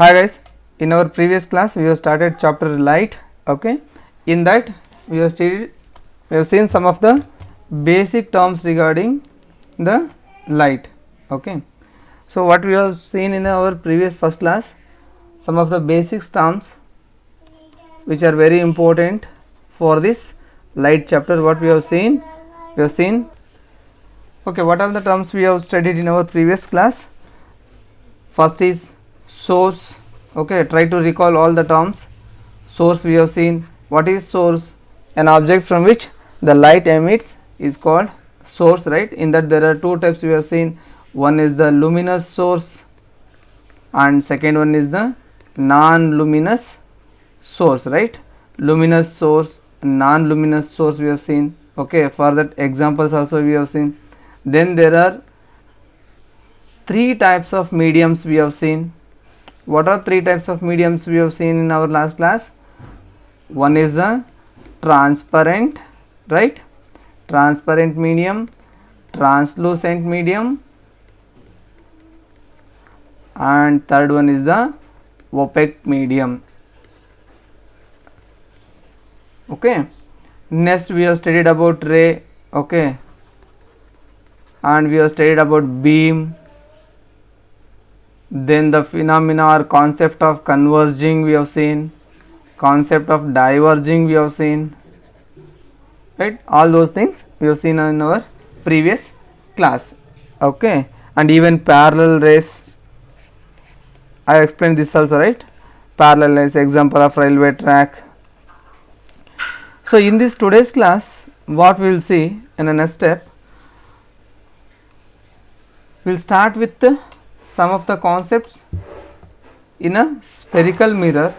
Hi guys, in our previous class we have started chapter light. Okay, in that we have seen some of the basic terms regarding the light. Okay, so what we have seen in our previous first class, some of the basic terms which are very important for this light chapter. What we have seen, okay, what are the terms we have studied in our previous class? First is source. Okay, try to recall all the terms. Source we have seen. What is source? An object from which the light emits is called source, right? In that there are two types we have seen. One is the luminous source and second one is the non-luminous source, right? Luminous source, non-luminous source we have seen. Okay, for that examples also we have seen. Then there are three types of mediums we have seen. What are three types of mediums we have seen in our last class? One is the transparent, right? Transparent medium, translucent medium, and third one is the opaque medium. Okay, next we have studied about ray. Okay, and we have studied about beam. Then the phenomena or concept of converging we have seen, concept of diverging we have seen, right? All those things we have seen in our previous class. Okay, and even parallel rays, I explained this also, right? Parallel rays, example of railway track. So in this today's class, what we will see in the next step, we will start with some of the concepts in a spherical mirror.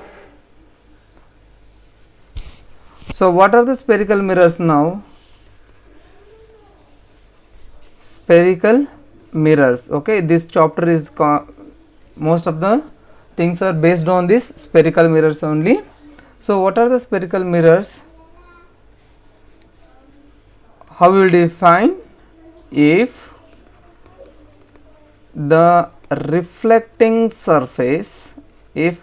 So what are the spherical mirrors now? Spherical mirrors. Okay, this chapter is most of the things are based on this spherical mirrors only. So what are the spherical mirrors? How we will define? If the reflecting surface, is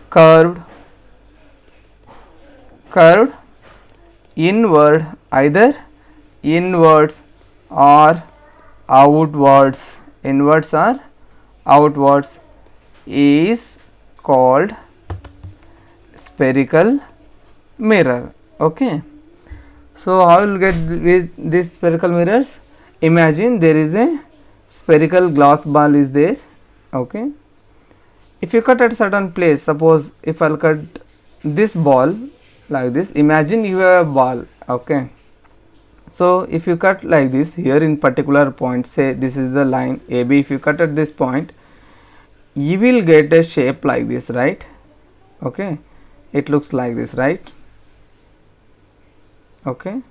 curved inward, either inwards or outwards, is called spherical mirror. Okay, so how will get with these spherical mirrors? Imagine there is a spherical glass ball is there. Okay, if you cut at certain place, suppose if I'll cut this ball like this, imagine you have a ball. Okay, so if you cut like this here in particular point, say this is the line AB, if you cut at this point, you will get a shape like this, right? Okay, it looks like this, right? Okay,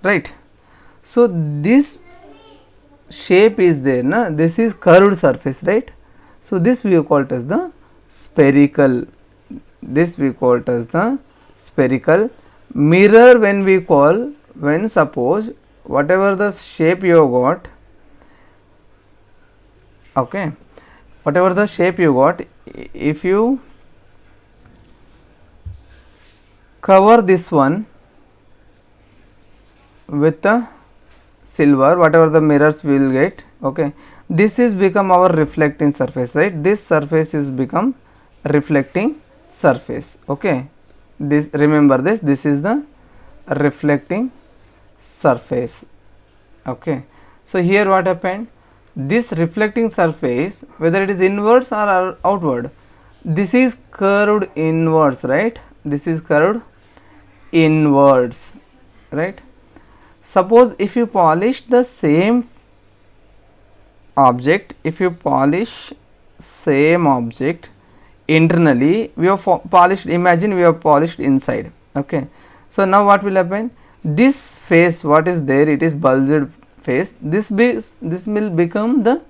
right. So this shape is there, na? This is curved surface, right? So this we call it as the spherical. This we call it as the spherical mirror. When suppose whatever the shape you have got, okay, whatever the shape you got, if you cover this one with the silver, whatever the mirrors we will get, okay, this is become our reflecting surface, right? This surface is become reflecting surface. Okay, this, remember this is the reflecting surface. Okay, so here what happened, this reflecting surface, whether it is inwards or outward, this is curved inwards, right? This is curved inwards, right? Suppose if you polish the same object, internally, we have polished, imagine we have polished inside. Okay, so now what will happen, this face what is there, it is bulged face, this will become the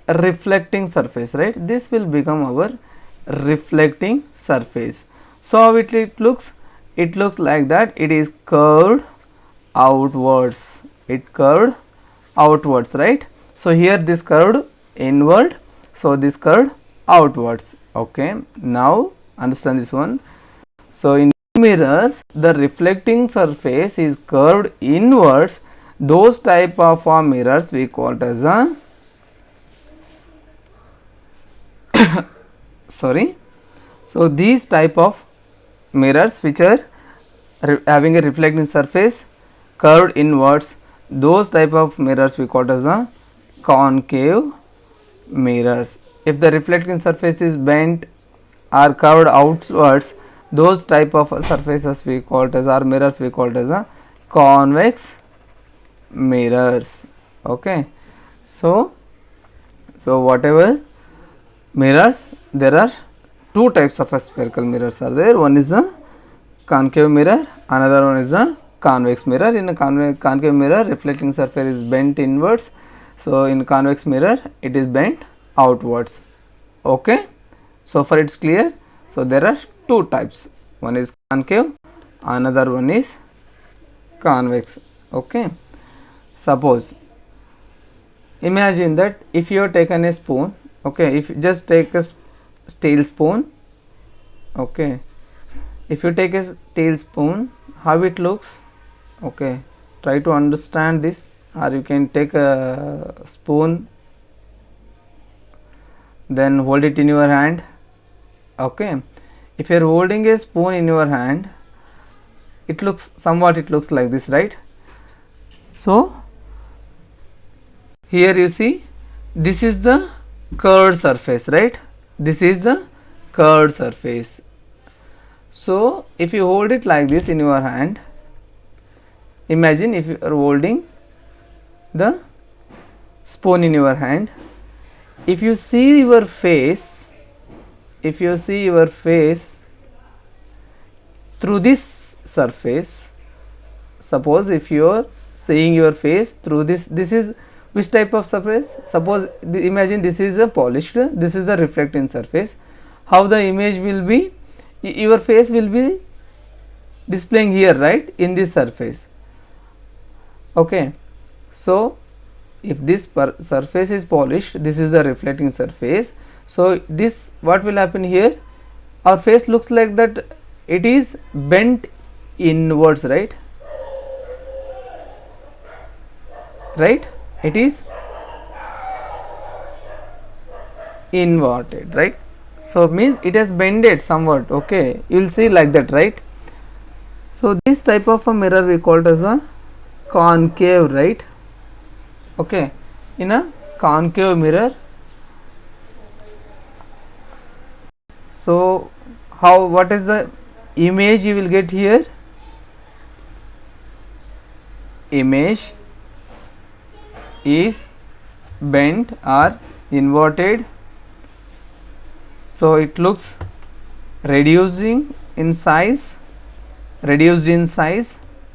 reflecting surface, right? This will become our reflecting surface. So how it looks? It looks like that. It is curved outwards. It curved outwards, right? So here this curved inward, so this curved outwards. Okay, now understand this one. So in mirrors, the reflecting surface is curved inwards. Those type of mirrors we call it as a sorry. So these type of mirrors which are having a reflecting surface curved inwards, those type of mirrors we call it as the concave mirrors. If the reflecting surface is bent or curved outwards, those type of surfaces we call it as, or mirrors we call it as a convex mirrors. Okay, so whatever mirrors, there are two types of spherical mirrors are there. One is the concave mirror, another one is the convex mirror. In a concave mirror, reflecting surface is bent inwards, so in convex mirror it is bent outwards. Okay, so far it's clear. So there are two types, one is concave, another one is convex. Okay, suppose imagine that if you have taken a spoon, okay, if you just take a steel spoon, okay, if you take a steel spoon, how it looks? Okay, try to understand this, or you can take a spoon, then hold it in your hand. Okay, if you are holding a spoon in your hand, it looks somewhat, it looks like this, right? So here you see, this is the curved surface, right? This is the curved surface. So if you hold it like this in your hand, imagine if you are holding the spoon in your hand, if you see your face, if you see your face through this surface, suppose if you are seeing your face through this is which type of surface? Suppose imagine this is a polished, this is the reflecting surface. How the image will be? Your face will be displaying here, right, in this surface. Okay, so if this surface is polished, this is the reflecting surface. So this, what will happen here? Our face looks like that it is bent inwards, right? Right? It is inverted, right? So means it has bended somewhat. Okay, you will see like that, right? So this type of a mirror we call it as a concave, right? Okay, in a concave mirror, so what is the image you will get here? Image is bent or inverted, so it looks reduced in size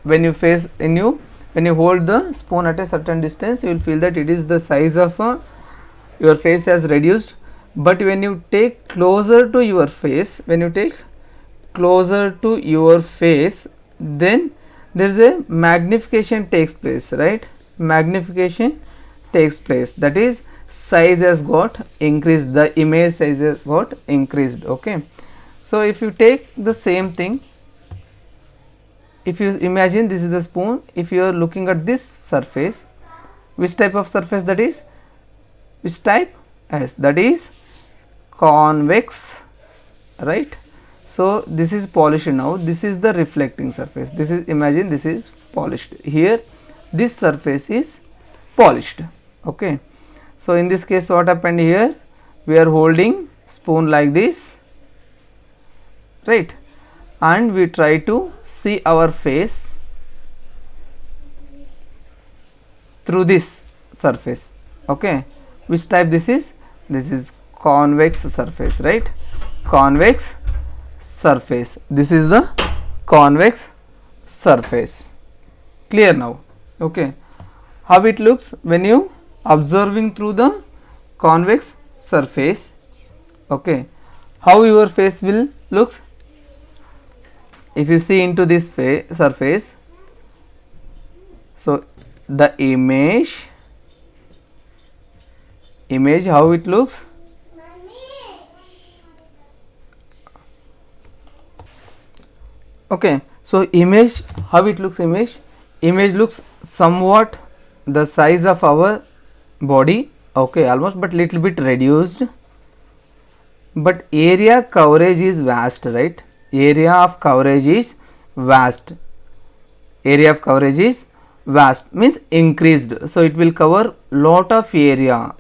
when you when you hold the spoon at a certain distance, you will feel that it is the size of your face has reduced. But when you take closer to your face, then there is a magnification takes place, right? Magnification takes place, that is size has got increased, the image size has got increased. Okay, so if you take the same thing, if you imagine this is the spoon, if you are looking at this surface, which type of surface that is? Which type? Yes, that is convex, right? So this is polished now, this is the reflecting surface, this is, imagine this is polished, here this surface is polished. Okay, so in this case what happened here? We are holding spoon like this, right, and we try to see our face through this surface. Okay, which type this is? This is convex surface, right? Convex surface, this is the convex surface. Clear now? Okay, how it looks when you observing through the convex surface? Okay, how your face will looks? if you see into this surface, so the image how it looks, okay. So image, how it looks, image looks somewhat the size of our body, okay, almost, but little bit reduced, but area coverage is vast, right? Area of coverage is vast, means increased. So it will cover lot of area,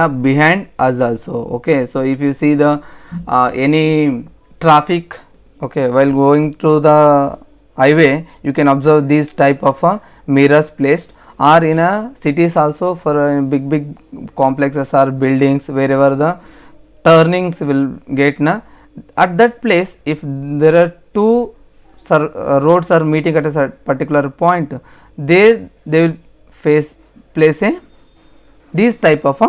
behind us also, okay. So if you see the any traffic, okay, while going to the highway, you can observe these type of mirrors placed, or in a cities also, for big complexes or buildings, wherever the turnings will get na, at that place, if there are two roads are meeting at a particular point, they will place a these type of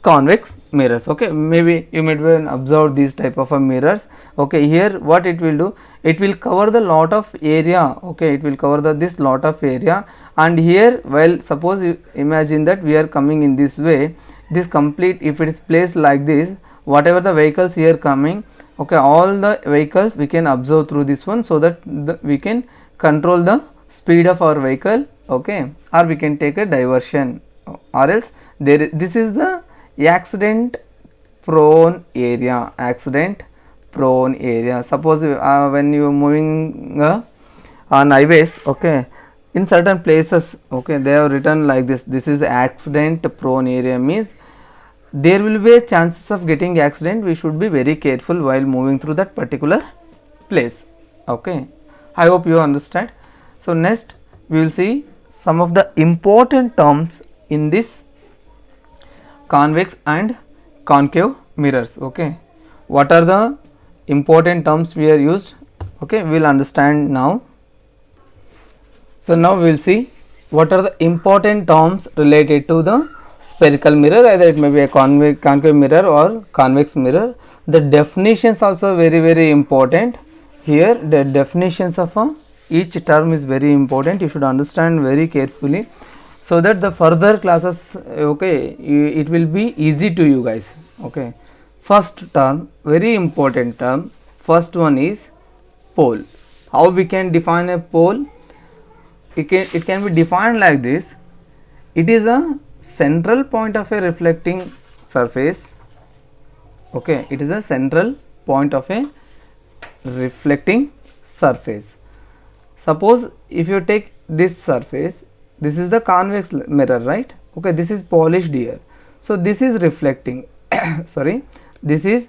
convex mirrors, okay. Maybe you might have observed these type of mirrors, okay. Here what it will do, it will cover the lot of area, okay, it will cover this lot of area. And here, well, suppose you imagine that we are coming in this way, this complete, if it is placed like this, whatever the vehicles here coming, okay, all the vehicles we can observe through this one, so that we can control the speed of our vehicle, okay, or we can take a diversion, or else this is the accident prone area, Suppose when you moving on highways, okay, in certain places, okay, they have written like this is accident prone area, means there will be a chances of getting accident. We should be very careful while moving through that particular place, okay. I hope you understand. So next we will see some of the important terms in this convex and concave mirrors, okay. What are the important terms we are used, okay, we will understand now. So now we will see what are the important terms related to the spherical mirror, either it may be a concave mirror or convex mirror. The definitions also very important. Here the definitions of each term is very important, you should understand very carefully, so that the further classes, okay, it will be easy to you guys, okay. First term, very important term, first one is pole. How we can define a pole? It can be defined like this: it is a central point of a reflecting surface, okay, it is a central point of a reflecting surface. Suppose if you take this surface, this is the convex mirror, right, okay, this is polished here, so this is reflecting sorry, this is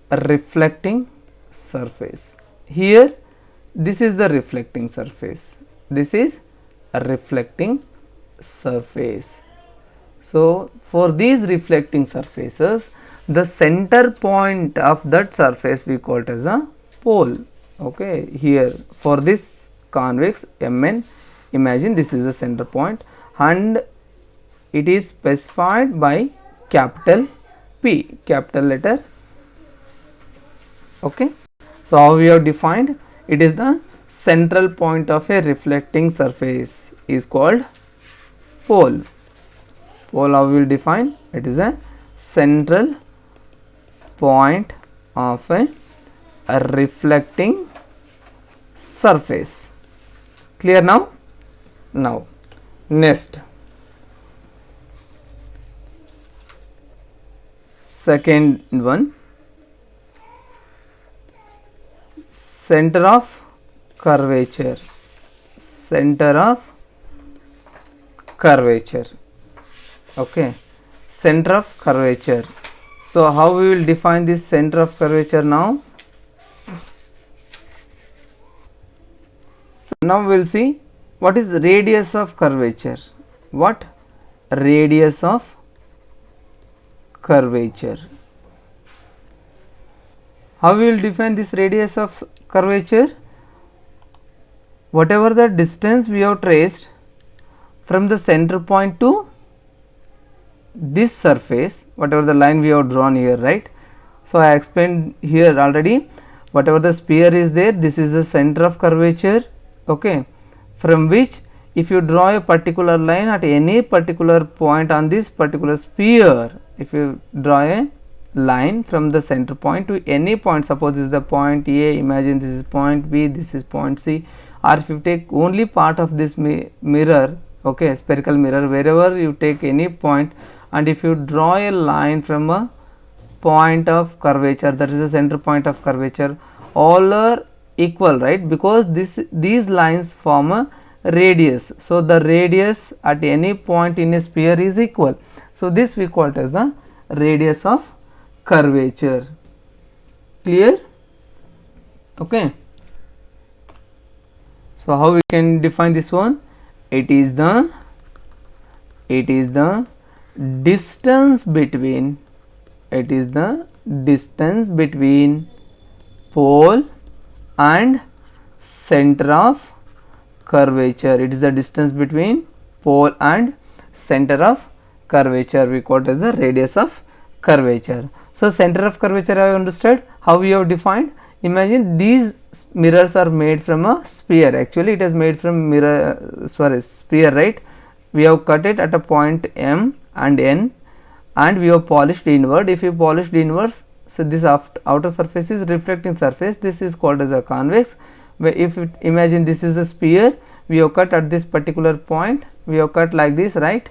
a reflecting surface. Here this is the reflecting surface, this is a reflecting surface. So for these reflecting surfaces, the center point of that surface we call it as a pole, okay. Here for this convex Mn, imagine this is the center point and it is specified by capital P, capital letter, okay. So how we have defined, it is the central point of a reflecting surface is called pole. Pole, how we will define, it is a central point of a reflecting surface. Clear now? Now next, second one, center of curvature, okay, center of curvature. So how we will define this center of curvature now? So now we will see what is radius of curvature. What? Radius of curvature. How we will define this radius of curvature? Whatever the distance we have traced from the center point to this surface, whatever the line we have drawn here, right. So I explained here already, whatever the sphere is there, this is the center of curvature, okay, from which if you draw a particular line at any particular point on this particular sphere, if you draw a line from the center point to any point, suppose this is the point A, imagine this is point B, this is point C, or if you take only part of this mirror, okay, spherical mirror, wherever you take any point, and if you draw a line from a point of curvature, that is the center point of curvature, all are equal, right, because these lines form a radius. So the radius at any point in a sphere is equal. So this we call it as the radius of curvature. Clear? Okay. So how we can define this one? It is the distance between pole and center of curvature. It is the distance between pole and center of curvature. We call it as the radius of curvature. So center of curvature I have understood. How we have defined? Imagine these mirrors are made from a sphere. Actually it is made from sphere, right? We have cut it at a point M and N, and we have polished inward. If you polished inwards, so this outer surface is reflecting surface. This is called as a convex. Where if it, imagine this is the sphere, we have cut at this particular point, we have cut like this, right?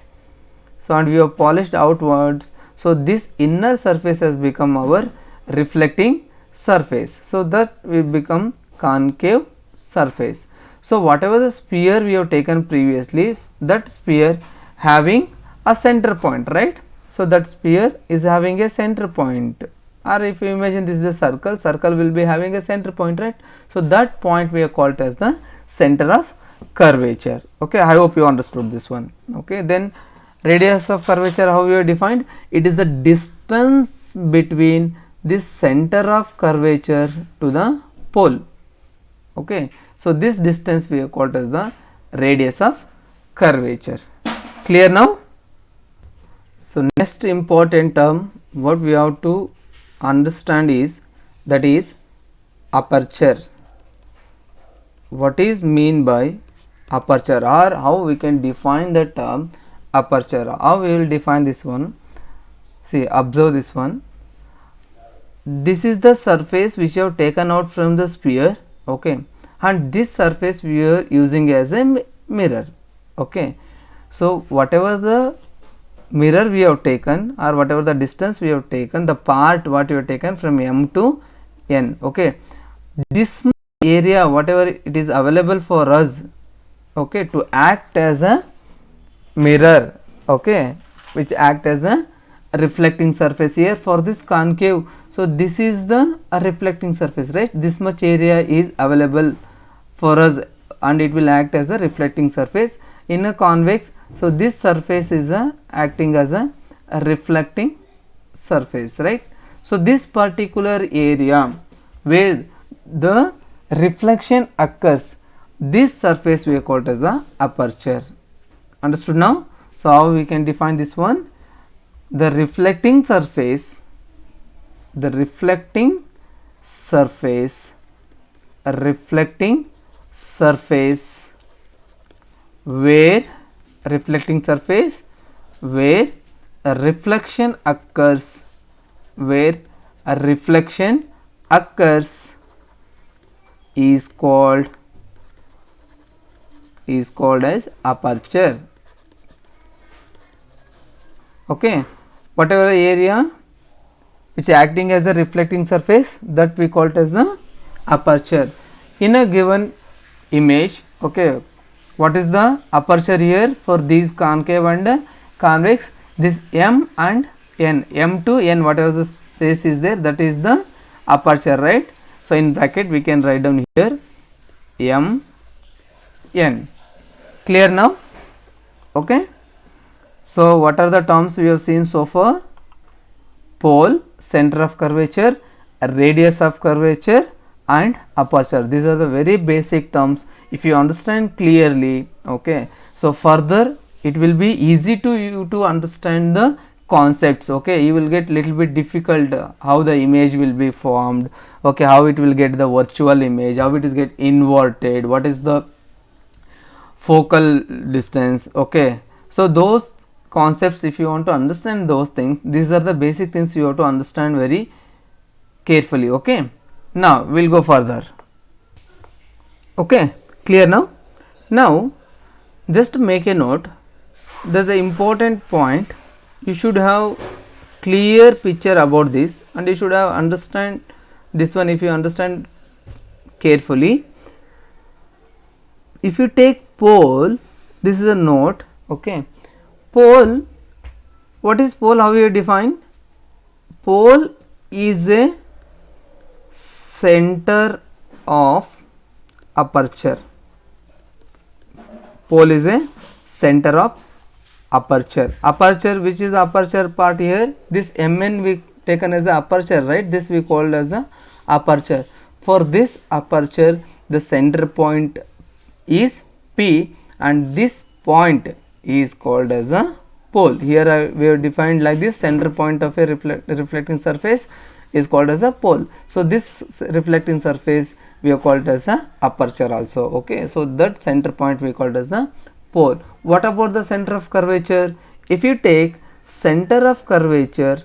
So and we have polished outwards. So this inner surface has become our reflecting surface. So that will become concave surface. So whatever the sphere we have taken previously, that sphere having a center point, right? So that sphere is having a center point, or if you imagine this is the circle will be having a center point, right? So that point we have called as the center of curvature. Okay, I hope you understood this one. Okay, then radius of curvature, how we have defined? It is the distance between this center of curvature to the pole. Okay, so this distance we have called as the radius of curvature. Clear now? So next important term what we have to understand is, that is aperture. What is mean by aperture, or how we can define the term aperture? How we will define this one? See, observe this one. This is the surface which you have taken out from the sphere, okay, and this surface we are using as a mirror. Okay, so whatever the mirror we have taken, or whatever the distance we have taken, the part what you have taken from M to N, okay, this area whatever it is available for us, okay, to act as a mirror, okay, which act as a reflecting surface here for this concave. So this is the reflecting surface, right? This much area is available for us and it will act as a reflecting surface in a convex. So this surface is acting as a reflecting surface, right? So this particular area where the reflection occurs, this surface we call it as the aperture. Understood now? So how we can define this one? The reflecting surface where a reflection occurs, is called as aperture. Okay, whatever area which is acting as a reflecting surface, that we call it as a aperture. In a given image, okay, what is the aperture here for these concave and convex? This M and N, M to N, whatever the space is there, that is the aperture, right? So in bracket we can write down here M N. Clear now? Okay. So what are the terms we have seen so far? Pole, center of curvature, radius of curvature and aperture. These are the very basic terms. If you understand clearly, okay, so further it will be easy to you to understand the concepts. Okay, you will get little bit difficult how the image will be formed, okay, how it will get the virtual image, how it is get inverted, what is the focal distance. Okay, so those concepts, if you want to understand those things, these are the basic things you have to understand very carefully. Okay, now we'll go further. Okay, clear now? Now just make a note that the important point, you should have clear picture about this, and you should have understand this one. If you understand carefully, if you take pole, this is a note. Okay, pole, what is pole, how you define? Pole is a center of aperture. Pole is a center of aperture. Aperture, which is the aperture part here, this MN we taken as a aperture, right? This we called as a aperture. For this aperture, the center point is P, and this point is called as a pole. Here we have defined like this, center point of a reflecting surface is called as a pole. So this reflecting surface we have called as a aperture also. Okay, so that center point we called as the pole. What about the center of curvature? If you take center of curvature,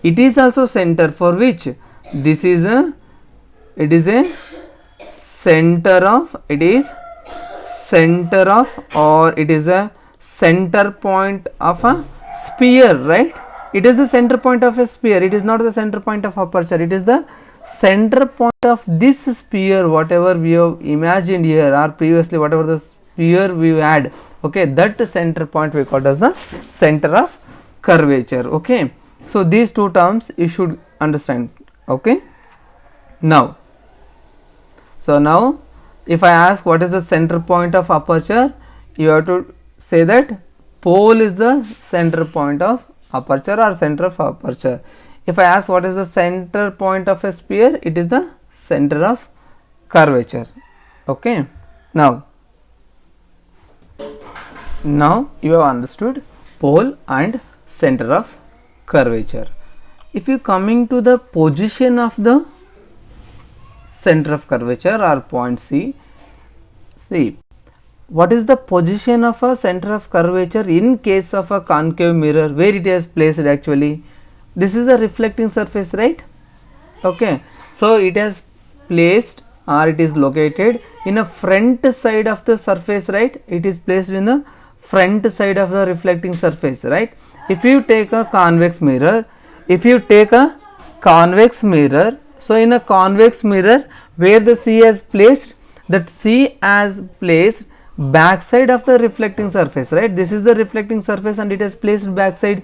it is also center for which this is a, it is a center of, it is center of, or it is a center point of a sphere, right? It is the center point of a sphere. It is not the center point of aperture. It is the center point of this sphere, whatever we have imagined here, or previously whatever the sphere we had. Okay, that center point we called as the center of curvature. Okay, so these two terms you should understand. Okay, now, so now if I ask what is the center point of aperture, you have to say that pole is the center point of aperture or center of aperture. If I ask what is the center point of a sphere, it is the center of curvature. Okay, now you have understood pole and center of curvature. If you coming to the position of the center of curvature or point C, see what is the position of a center of curvature in case of a concave mirror, where it is placed actually. This is a reflecting surface, right? Okay, so it has placed, or it is located in a front side of the surface, right? It is placed in the front side of the reflecting surface, right? If you take a convex mirror, so in a convex mirror, where the C has placed, that C has placed backside of the reflecting surface, right? This is the reflecting surface and it has placed backside.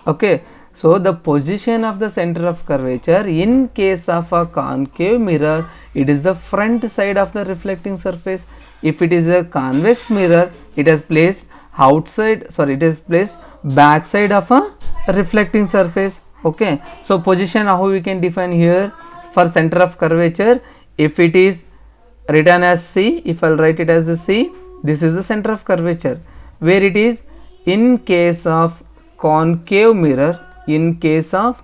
Okay, so the position of the center of curvature in case of a concave mirror, it is the front side of the reflecting surface. If it is a convex mirror, it has placed it is placed backside of a reflecting surface. Okay, so position, how we can define here for center of curvature? If it is written as C, if I'll write it as a C, this is the center of curvature. Where it is in case of concave mirror, in case of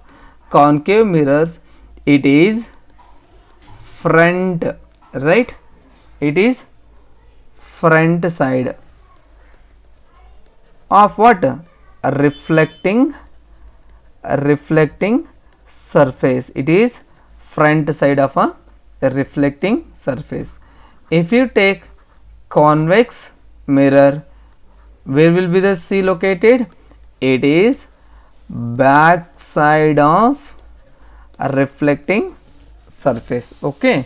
concave mirrors, it is front, right? It is front side of what? A reflecting surface. It is front side of a reflecting surface. If you take convex mirror, where will be the C located? It is back side of a reflecting surface. Okay,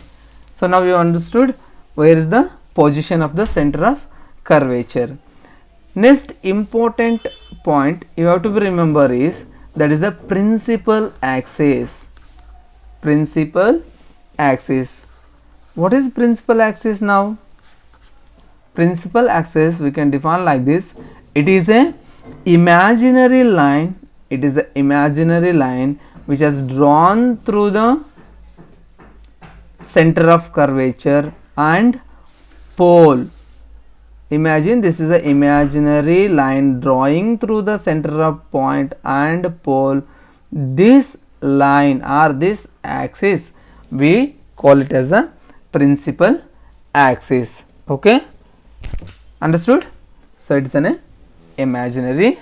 so now you understood where is the position of the center of curvature. Next important point you have to remember is, that is the principal axis. Principal axis. What is principal axis now? Principal axis we can define like this. It is a imaginary line. It is an imaginary line which is drawn through the center of curvature and pole. Imagine this is an imaginary line drawing through the center of point and pole this line or this axis we call it as the principal axis. Okay, understood? So it is an imaginary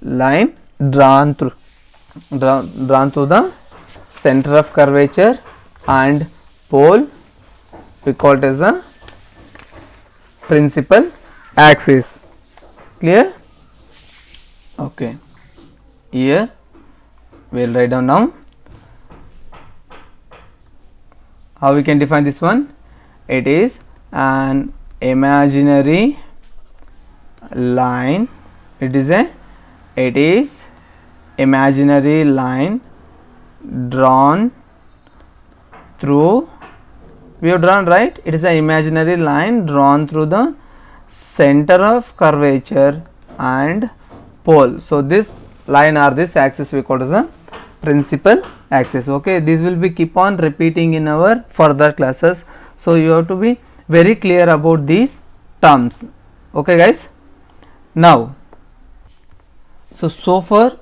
line drawn through the center of curvature and pole, we call it as the principal axis. Clear? Okay, here we will write down now. How we can define this one? It is an imaginary line. It is imaginary line drawn through, we have drawn, right? It is an imaginary line drawn through the center of curvature and pole. So this line or this axis we call as a principal axis. Okay, this will be keep on repeating in our further classes, so you have to be very clear about these terms. Okay guys, now so far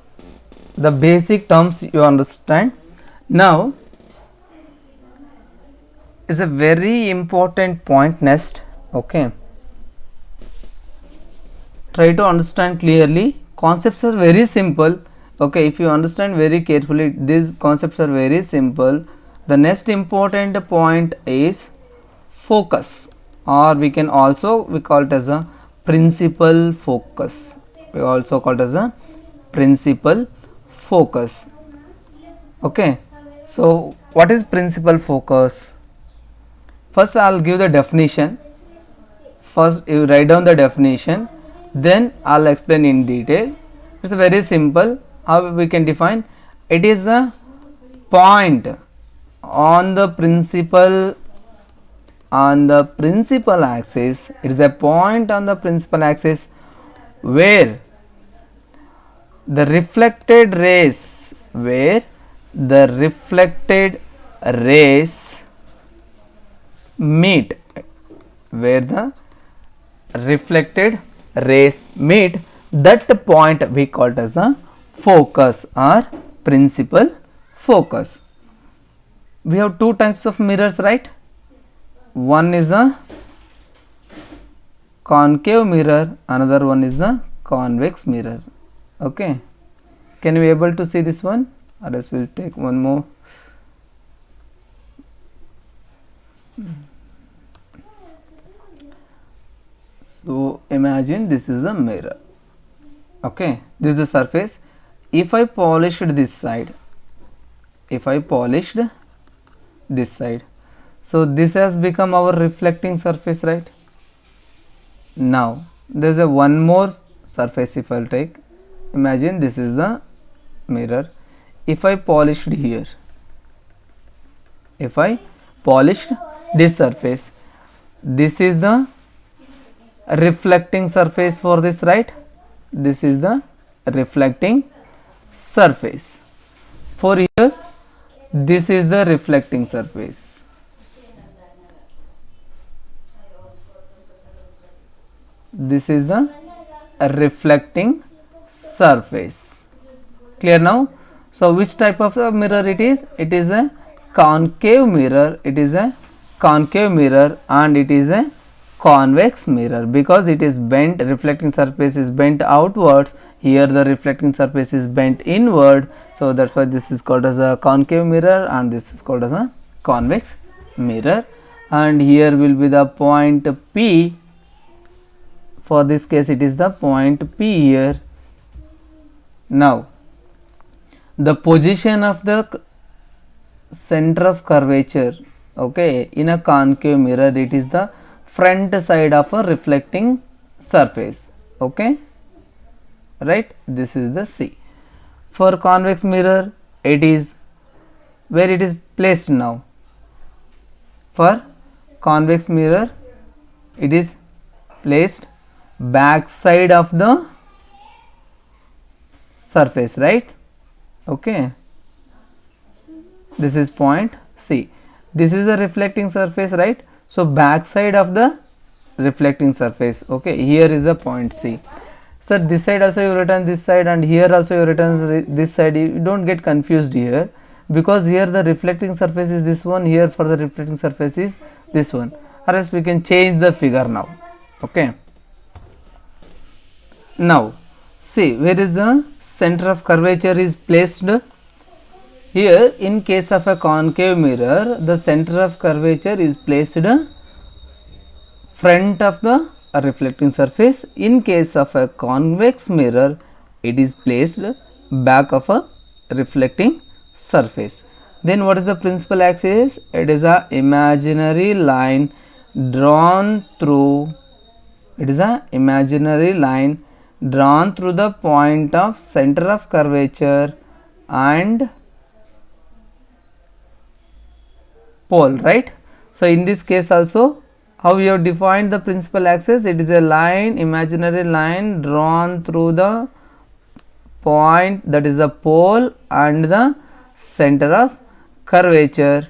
the basic terms you understand. Now is a very important point next. Okay, try to understand clearly. Concepts are very simple. Okay, if you understand very carefully, these concepts are very simple. The next important point is focus, or we can also we call it as a principal focus. We also call it as a principal focus. Okay, so what is principal focus? First I will give the definition. First you write down the definition, then I will explain in detail. It is very simple. How we can define? It is a point on the principal axis. It is a point on the principal axis where the reflected rays meet, where the reflected rays meet, that point we call it as a focus or principal focus. We have two types of mirrors, right? One is a concave mirror, another one is the convex mirror. Okay, can you be able to see this one, or else we will take one more. So imagine this is a mirror. Okay, this is the surface. If I polished this side, so this has become our reflecting surface, right? Now there is a one more surface. If I will take, imagine this is the mirror. If I polished here, if I polished this surface, this is the reflecting surface for this, right? This is the reflecting surface. For here, this is the reflecting surface. This is the reflecting surface. Clear now? So which type of a mirror it is? It is a concave mirror. It is a concave mirror and it is a convex mirror, because it is bent, reflecting surface is bent outwards. Here the reflecting surface is bent inward, so that's why this is called as a concave mirror and this is called as a convex mirror. And here will be the point P. For this case it is the point P here. Now the position of the center of curvature, okay, in a concave mirror, it is the front side of a reflecting surface. Okay, right, this is the C. For convex mirror, it is where it is placed now. For convex mirror, it is placed back side of the surface, right? Okay, this is point C. This is the reflecting surface, right? So back side of the reflecting surface. Okay, here is the point C. sir, this side also you written this side and here also you written this side. You don't get confused here, because here the reflecting surface is this one, here for the reflecting surface is this one, or else we can change the figure now. Okay. Now see, where is the center of curvature is placed? Here in case of a concave mirror, the center of curvature is placed front of the reflecting surface. In case of a convex mirror, it is placed back of a reflecting surface. Then what is the principal axis? It is a imaginary line drawn through, it is a imaginary line drawn through the point of center of curvature and pole, right? So in this case also, how we have defined the principal axis? It is a line, imaginary line drawn through the point, that is the pole and the center of curvature,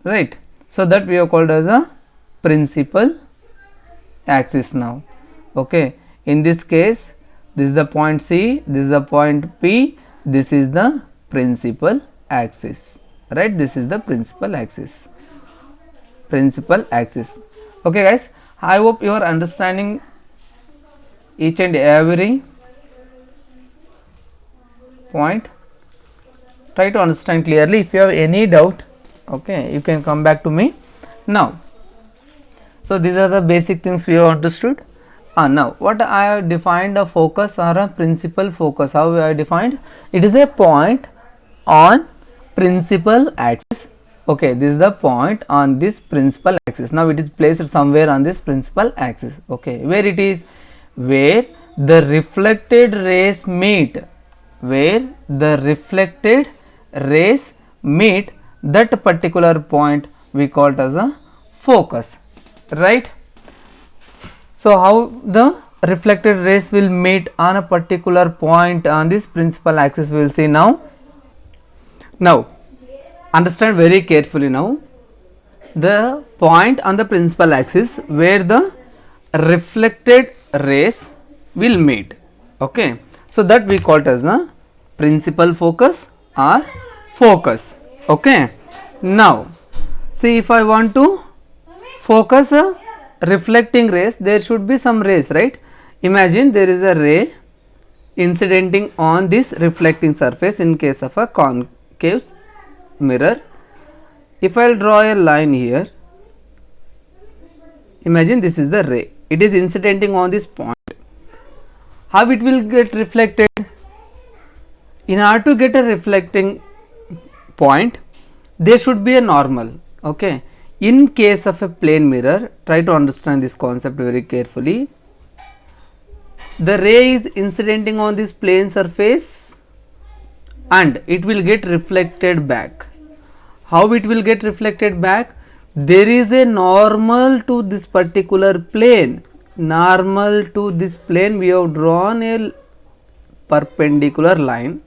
right? So that we have called as a principal axis now. Okay, in this case, this is the point C, this is the point P, this is the principal axis, right? This is the principal axis. Okay guys, I hope you are understanding each and every point. Try to understand clearly. If you have any doubt, okay, you can come back to me now. So these are the basic things we have understood. Now what I have defined a focus or a principal focus. How I defined? It is a point on principal axis. Okay, this is the point on this principal axis. Now it is placed somewhere on this principal axis. Okay, where it is? Where the reflected rays meet, where the reflected rays meet, that particular point we call it as a focus, right? So how the reflected rays will meet on a particular point on this principal axis, we will see now. Now understand very carefully now. The point on the principal axis where the reflected rays will meet. Okay, so that we call it as the principal focus or focus. Okay, now see, if I want to focus a reflecting rays, there should be some rays, right? Imagine there is a ray incidenting on this reflecting surface in case of a concave mirror. If I will draw a line here, imagine this is the ray, it is incidenting on this point. How it will get reflected? In order to get a reflecting point, there should be a normal. Okay, in case of a plane mirror, try to understand this concept very carefully. The ray is incidenting on this plane surface and it will get reflected back. How it will get reflected back? There is a normal to this particular plane. Normal to this plane, we have drawn a perpendicular line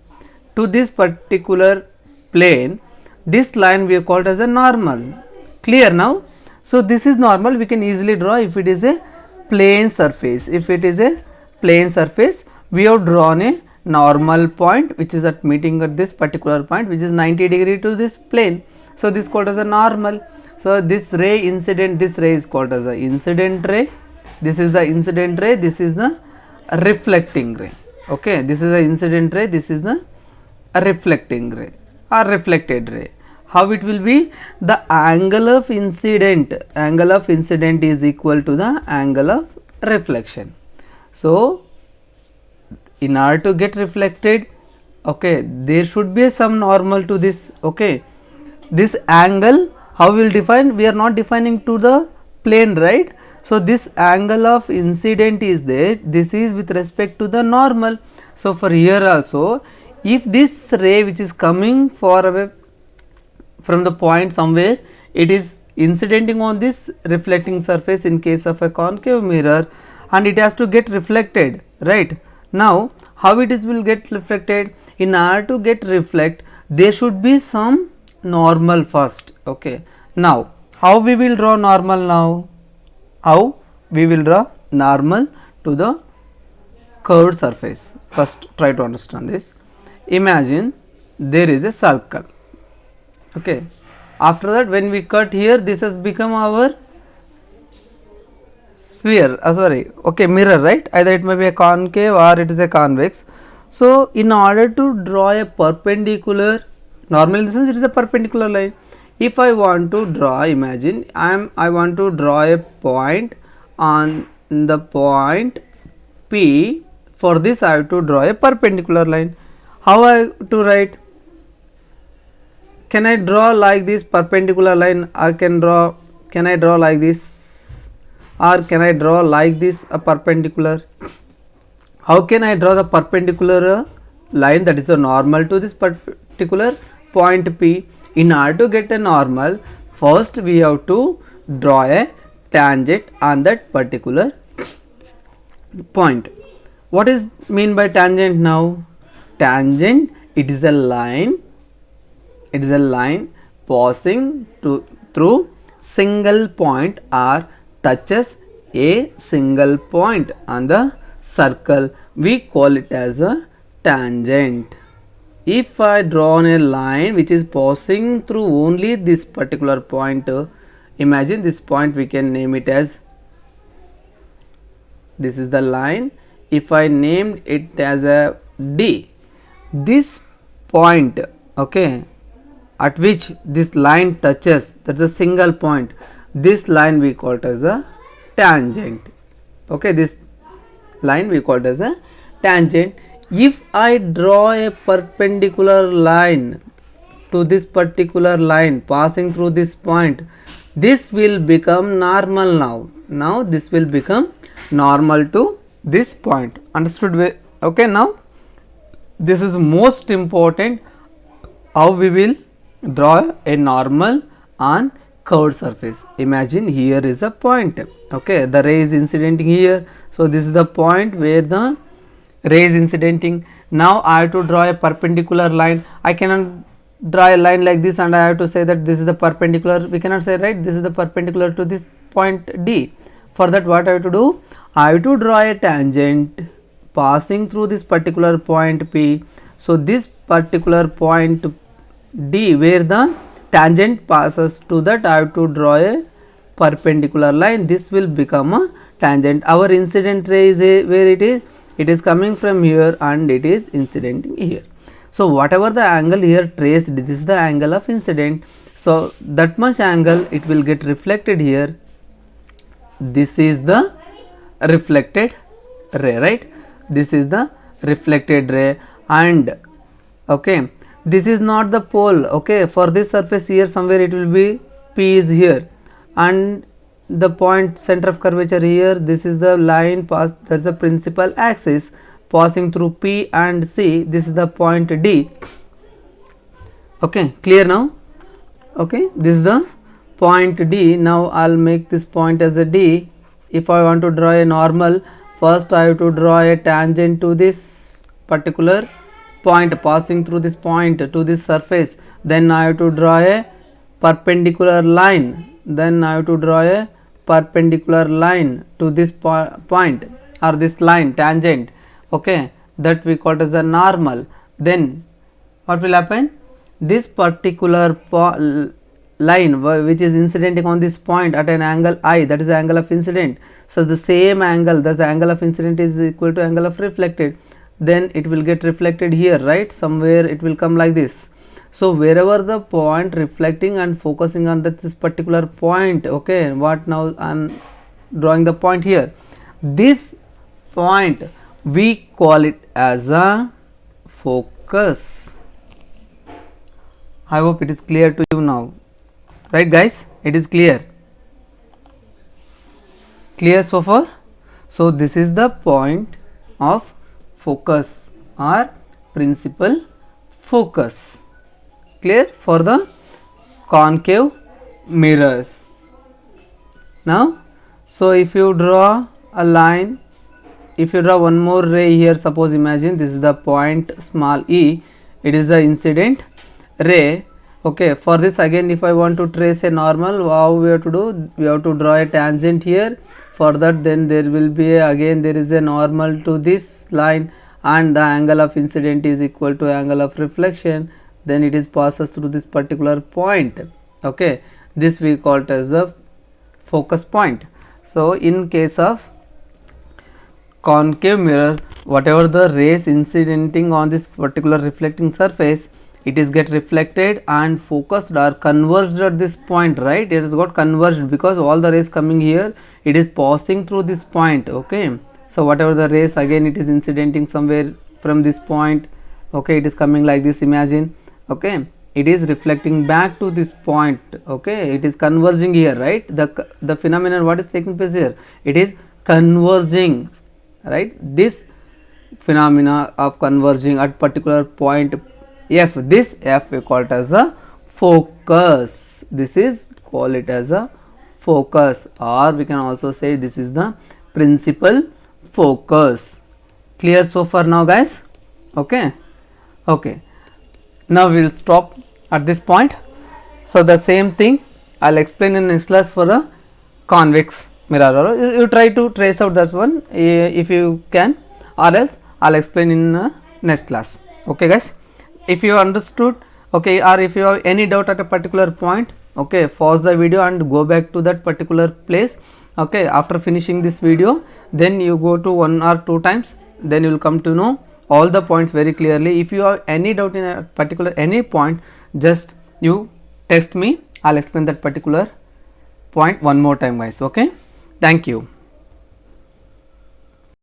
to this particular plane. This line we have called as a normal. Clear now? So this is normal, we can easily draw if it is a plane surface. If it is a plane surface, we have drawn a normal point which is at meeting at this particular point, which is 90 degree to this plane. So this is called as a normal. So this ray incident, this ray is called as a incident ray. This is the incident ray, this is the reflecting ray. Okay, this is the incident ray, this is the reflecting ray or reflected ray. How it will be? The angle of incident is equal to the angle of reflection. So in order to get reflected, okay, there should be some normal to this. Okay, this angle, how we will define? We are not defining to the plane, right? So this angle of incident is there, this is with respect to the normal. So for here also, if this ray which is coming far away from the point somewhere, it is incidenting on this reflecting surface in case of a concave mirror, and it has to get reflected, right? Now how it is will get reflected? In order to get reflect, there should be some normal first. Okay, now how we will draw normal now? How we will draw normal to the curved surface. First try to understand this. Imagine there is a circle. Okay, after that when we cut here, this has become our sphere, mirror, right? Either it may be a concave or it is a convex. So in order to draw a perpendicular, normally in the sense it is a perpendicular line. If I want to draw, imagine I want to draw a point on the point P. For this I have to draw a perpendicular line. How I to write? Can I draw like this perpendicular line? Can I draw like this, or can I draw like this a perpendicular? How can I draw the perpendicular line that is the normal to this particular point P? In order to get a normal, first we have to draw a tangent on that particular point. What is mean by tangent now? Tangent, it is a line passing through single point or touches a single point on the circle. We call it as a tangent. If I draw a line which is passing through only this particular point, imagine this point, we can name it as, this is the line. If I named it as a D, this point, okay, at which this line touches, that's a single point, this line we call it as a tangent. Okay, this line we call it as a tangent. If I draw a perpendicular line to this particular line passing through this point, this will become normal now. Now this will become normal to this point. Understood? Okay, now this is most important, how we will draw a normal on curved surface. Imagine here is a point. Okay, the ray is incidenting here. So this is the point where the ray is incidenting. Now I have to draw a perpendicular line. I cannot draw a line like this and I have to say that this is the perpendicular. We cannot say, right, this is the perpendicular to this point D. For that, what I have to do? I have to draw a tangent passing through this particular point P. So this particular point D where the tangent passes to that, I have to draw a perpendicular line. This will become a tangent. Our incident ray is where it is? It is coming from here and it is incidenting here. So whatever the angle here traced, this is the angle of incident. So that much angle it will get reflected here. This is the reflected ray, right? This is the reflected ray, and okay, this is not the pole. Okay, for this surface here somewhere it will be P is here and the point center of curvature here. This is the line pass, that's the principal axis passing through P and C. This is the point D. Okay, clear now? Okay, this is the point D. Now I'll make this point as a D. If I want to draw a normal, first I have to draw a tangent to this particular point passing through this point to this surface. Then I have to draw a perpendicular line. Then I have to draw a perpendicular line to this point or this line tangent. Okay, that we call it as a normal. Then what will happen? This particular line which is incidenting on this point at an angle I, that is the angle of incident. So the same angle, that's the angle of incident, is equal to angle of reflected. Then it will get reflected here, right? Somewhere it will come like this. So wherever the point reflecting and focusing on this particular point, okay, what now I'm drawing the point here. This point we call it as a focus. I hope it is clear to you now, right guys? It is clear so far? So this is the point of focus or principal focus. Clear for the concave mirrors. Now, so if you draw a line, if you draw one more ray here, suppose imagine this is the point small e, it is the incident ray. Okay, for this again if I want to trace a normal, how we have to do? We have to draw a tangent here For that, then there will be again there is a normal to this line, and the angle of incident is equal to angle of reflection. Then it is passes through this particular point. Okay, this we call it as the focus point. So in case of concave mirror, whatever the rays incidenting on this particular reflecting surface, it is get reflected and focused or converged at this point, right? It has got converged because all the rays coming here, it is passing through this point. Okay, so whatever the rays, again it is incidenting somewhere from this point. Okay, it is coming like this, imagine. Okay, it is reflecting back to this point. Okay, it is converging here, right? The phenomenon what is taking place here, it is converging, right? This phenomena of converging at particular point F, this F we call it as a focus. This is call it as a focus, or we can also say this is the principal focus. Clear so far now, guys? Okay, okay, now we will stop at this point. So the same thing I'll explain in next class for a convex mirror. You try to trace out that one if you can, or else I'll explain in next class. Okay, guys, if you understood, okay, or if you have any doubt at a particular point, okay, pause the video and go back to that particular place. Okay, after finishing this video, then you go to 1 or 2 times, then you will come to know all the points very clearly. If you have any doubt in a particular any point, just you text me, I'll explain that particular point one more time, guys. Okay, thank you.